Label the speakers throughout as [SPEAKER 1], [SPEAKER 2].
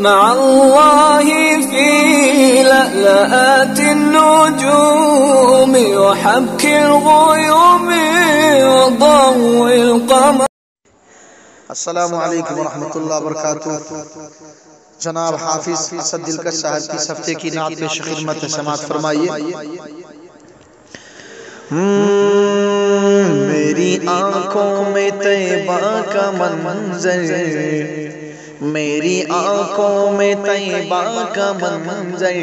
[SPEAKER 1] مع الله في لألآت النجوم وحبك الغيوم وضوء القمر.
[SPEAKER 2] السلام علیکم ورحمۃ اللہ وبرکاتہ. جناب حافظ اسد دلکش صاحب کی ہفتے کی نعت پیش خدمت سماعت فرمائیے. میری آنکھوں میں طیبہ کا منظر، میری آنکھوں میں طیبہ کا منظر،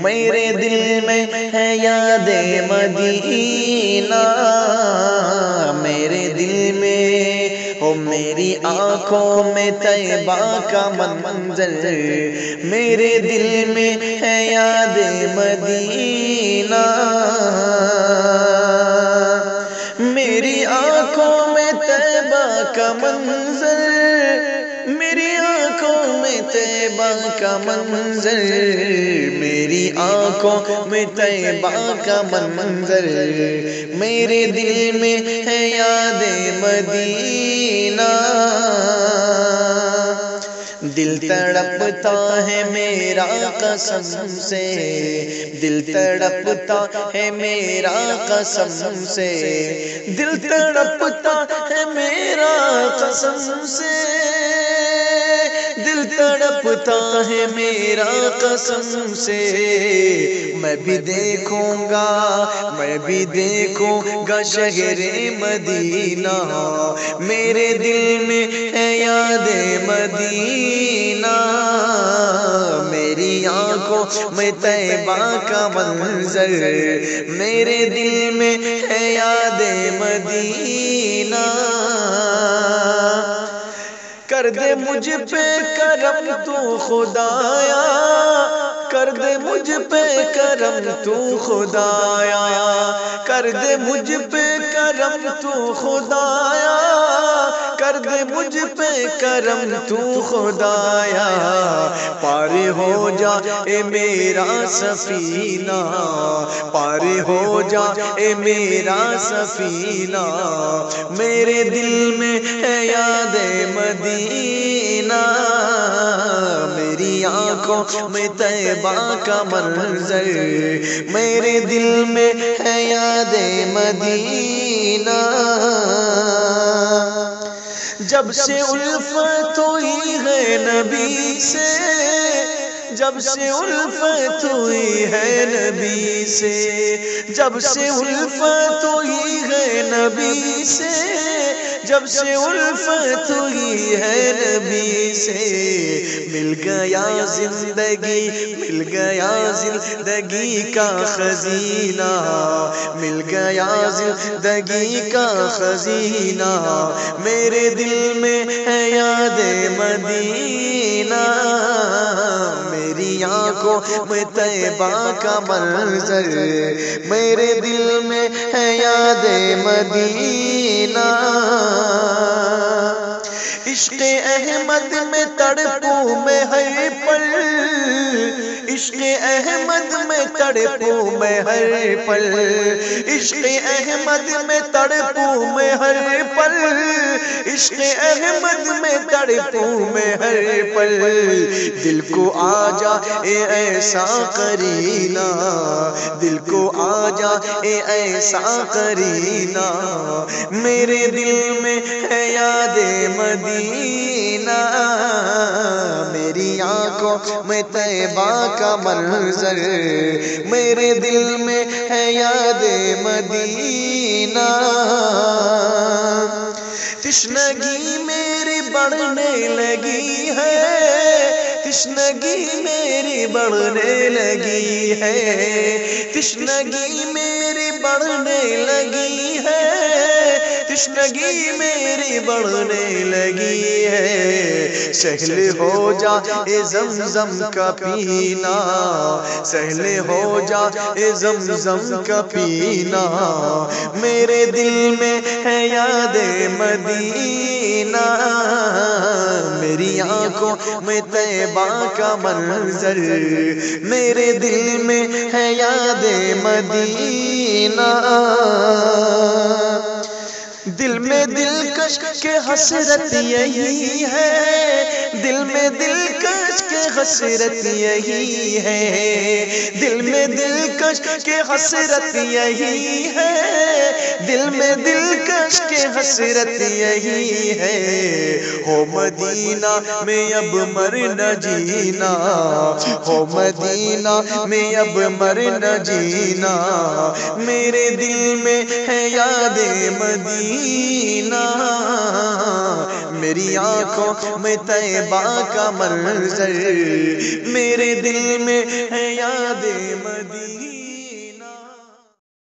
[SPEAKER 2] میرے دل میں ہے یاد مدینہ، میرے دل میں ہو میری آنکھوں میں طیبہ کا منظر، میرے دل میں ہے یاد مدینہ، میری آنکھوں میں طیبہ کا منظر، میری آنکھوں میں طیبہ کا منظر، میری آنکھوں میں طیبہ کا منظر، میرے دل میں ہے یاد مدینہ، دل تڑپتا ہے میرا قسم سے، دل تڑپتا ہے میرا قسم سے، دل تڑپتا ہے میرا قسم سے، دل تڑپتا ہے میرا قسم سے، میں بھی دیکھوں گا، میں بھی دیکھوں گا شہر مدینہ، میرے دل میں ہے یاد مدینہ، میری آنکھوں میں طیبہ کا منظر، میرے دل میں ہے یاد مدینہ، کر دے مجھ پہ کرم تو خدایا، کر دے مجھ پہ کرم تو خدایا، کر دے مجھ پہ کرم تو خدایا، کر دے مجھ پہ کرم تو خدایا، پار ہو جا اے میرا سفینہ، پار ہو جا اے میرا سفینہ، میرے دل میں ہے یاد مدینہ، میری آنکھوں میں طیبہ کا منظر، میرے دل میں ہے یاد مدینہ، جب سے الفت ہوئی ہے نبی سے، جب سے الفت ہوئی ہے نبی سے، جب سے الفت ہوئی ہے نبی سے، جب سے الفت ہوئی ہے نبی سے، مل گیا زندگی، مل گیا زندگی کا خزینہ، مل گیا زندگی کا خزینہ، میرے دل میں ہے یاد مدینہ، میری آنکھوں میں طیبہ کا منظر، میرے دل میں ہے یاد مدینہ، عشق احمد میں تڑپوں میں ہر پل، عشق احمد میں تڑپوں میں ہر پل، عشق احمد میں تڑپوں میں ہر پل، عشق احمد میں تڑپوں میں ہر پل، دل کو آ جا اے ایسا قرینہ، دل کو آ جا اے ایسا قرینہ، میرے دل میں ہے یاد مدینہ، میری آنکھوں میں طیبہ کا منظر، میرے دل میں ہے یاد مدینہ، تشنگی میری بڑھنے لگی ہے، تشنگی میری بڑھنے لگی ہے، تشنگی میری بڑھنے لگی ہے، تشنگی میری بڑھنے لگی ہے، سہل ہو جا اے زمزم کا پینا، سہل ہو جا اے زمزم کا پینا، میرے دل میں ہے یاد مدینہ، میری آنکھوں میں طیبہ کا منظر، میرے دل میں ہے یاد مدینہ،
[SPEAKER 3] دل میں دلکش کے حسرت یہی ہے، دل میں دلکش کے حسرت یہی ہے، دل میں دلکش کے حسرت یہی ہے، دل میں دلکش کے حسرت یہی ہے۔ ہو مدینہ میں اب مرنا جینا، ہو مدینہ میں اب مرنا جینا، میرے دل میں ہے یاد مدینہ، میری آنکھوں میں طیبہ کا منظر، میرے دل میں ہے یاد مدینہ۔